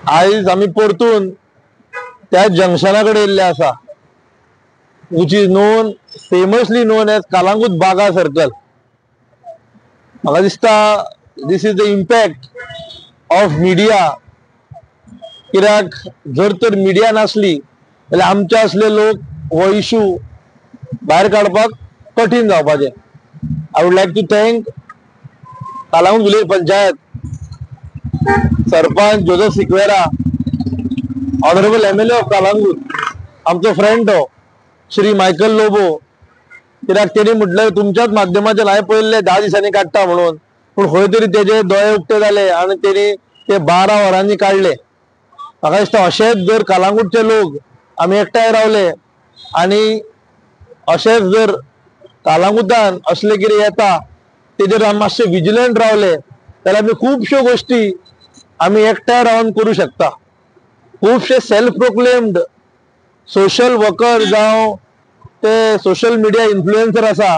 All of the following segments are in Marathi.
आयज आम्ही परतून त्या जंक्शनाकडे येयल्ले आसा, which is known famously known as Calangute Baga circle. म्हाका दिसता this is the impact of media. कित्याक जर तर मिडिया नासली जाल्यार आमचे असले लोक हो इशू भायर काडपाक कठीण जावपाचे. I would like to thank Calangute village panchayat, sarpanch Joseph Sequeira, honourable MLA of Calangute, आमचो फ्रेंड तो श्री मायकल लोबो. कित्याक तेणी म्हटलें तुमच्याच माध्यमाच्यान हांवें पळयल्लें 10 दिसांनी काडटा म्हणून, पूण खंय तरी तेजे दोळे उक्ते जाले आनी तेणी ते 12 वरांनी काडले. म्हाका दिसता अशेंच जर कलांगूटचे लोक आमी एकठांय रावले आनी अशेंच जर कलांगूटान असले कितें येता तेजेर आमी मातशे विजिलंट रावले जाल्यार आमी खुबश्यो गोष्टी आमी एकठांय रावन करूं शकता. खुबशे सेल्फ प्रोक्लेम्ड सोशल वर्कर जावं ते सोशल मिडिया इन्फ्लुएन्सर आसा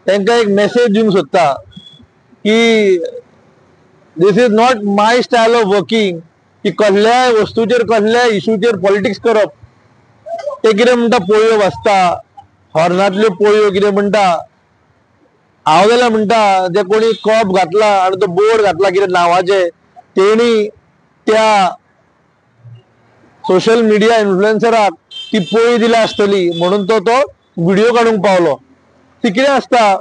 तांकां एक मेसेज दिवंक सोदता की this is not my style of working, की कसल्याय वस्तूचेर कसल्याय इशूचेर पॉलिटिक्स करप. ते कितें म्हणटा पोळयो वाजता, हॉर्नांतल्यो पोळयो कितें म्हणटा, हांव जाल्यार म्हणटा जे कोणी कप घातला आनी तो बोर्ड घातला कितें नांवाचे, तेणी त्या सोशल मिडिया इन्फ्लुएन्सराक ती पोळी दिल्या आसतली म्हणून तो व्हिडिओ काडूंक पावलो. ती कितें आसता,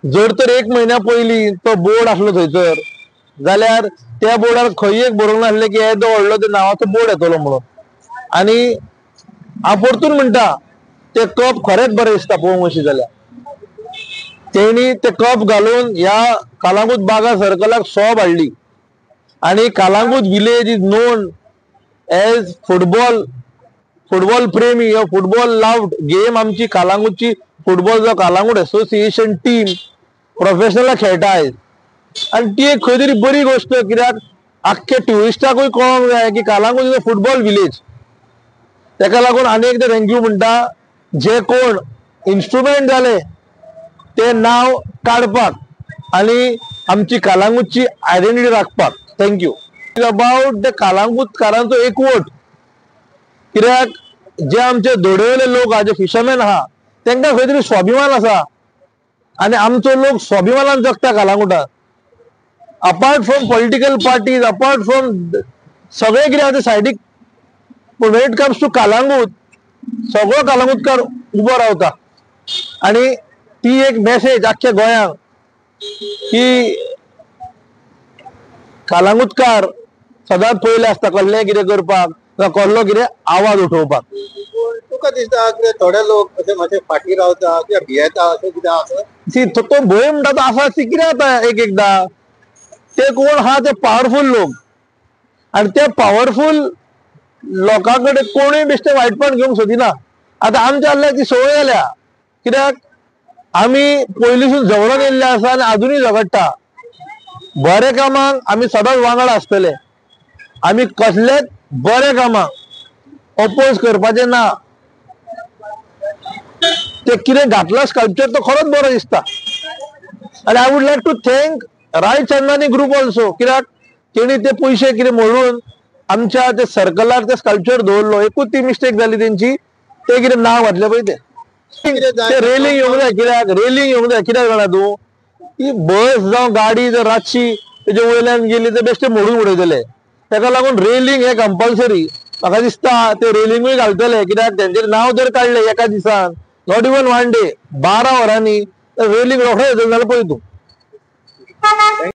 जर तर 1 म्हयन्या पयलीं तो बोर्ड आसलो थंयसर जाल्यार त्या बोर्डार खंय एक बरोवंक नासलें की येदो व्हडलो ते नांवाचो बोर्ड येतलो म्हणून. आनी हांव परतून म्हणटा ते कप खरेंच बरें दिसता पळोवंक अशी जाल्यार. तेणी ते कप घालून ह्या कलांगूट बागा सर्कलाक शोभ हाडली. आनी Calangute village is known as football प्रेमी वा फुटबॉल लाव्ड गेम. आमची कलांगूटची फुटबॉल जो कलांगूट एसोसिएशन टीम प्रोफेशनल खेळटा आयज. आनी ती एक खंय तरी बरी गोष्ट, कित्याक आख्ख्या ट्युरिस्टाकूय कळोंक जाय की Calangute is a football village. ताका लागून आनी एकदां थँक्यू म्हणटा जे कोण इन्स्ट्रुमेंट जाले ते नांव काडपाक आनी आमची कलांगूटची आयडेंटिटी राखपाक. थँक्यू. अबाउट द कलांगूटकारांचो एकवट. कित्याक जे आमचे दोडेवयले लोक आहा, जे फिशरमॅन आहा, तांकां खंय तरी स्वाभिमान आसा आनी आमचो लोक स्वाभिमानान जगता कलांगूटात. Apart from political parties, apart from सगळे कितें आहा सायडीक, पूण when it comes to Calangute सगळो कलांगूटकार उबो रावता. आनी ती एक मेसेज आख्ख्या गोंयांक की कलांगूटकार सदांच पयले आसता कसलेंय कितें करपाक वा कसलो कितें आवाज उठोवपाक. तुका दिसता की थोडे लोक अशे मातशे फाटी रावता किंवा भियेता अशें कितें आसा? तो भंय म्हणटा तो आसा ती कितें जाता एकदां ते कोण आहा ते पॉवरफूल लोक, आनी त्या पॉवरफूल लोकां कडेन कोणूय बेश्टे वायटपण घेवंक सोदिना. आतां आमच्या आसल्यार ती संवय जाल्या, कित्याक आमी पयलींसून झगडून येयल्ले आसा आनी आजुनूय झगडटा. बरे कामाक आमी सदांच वांगडा आसतले. आमी कसलेच बरे कामाक ऑपोज करपाचे ना. ते कितें घातला स्कल्पचर तो खरोच बरो दिसता. आनी I would like to thank Rai Chandani group also, कित्याक तेणी ते पयशे कितें मोडून आमच्या ते सर्कलार ते स्कल्पचर दवरलो. एकूच ती मिस्टेक जाली तेंची, ते कितें नांव घातलें पळय ते रेलिंग येवंक जाय. कित्याक रेलिंग येवंक जाय, कित्याक जाणा तूं, ती बस जावं गाडी जर रातची तेजे वयल्यान गेली तर बेश्टे मोडून उडयतले. ताका लागून रेलिंग हे कंपल्सरी. म्हाका दिसता ते रेलिंगूय घालतले, कित्याक तेंचेर नांव जर काडलें एका दिसान, नॉट इवन 1 डे, 12 वरांनी रेलिंग रोखडें येतलें जाल्यार पळय तूं.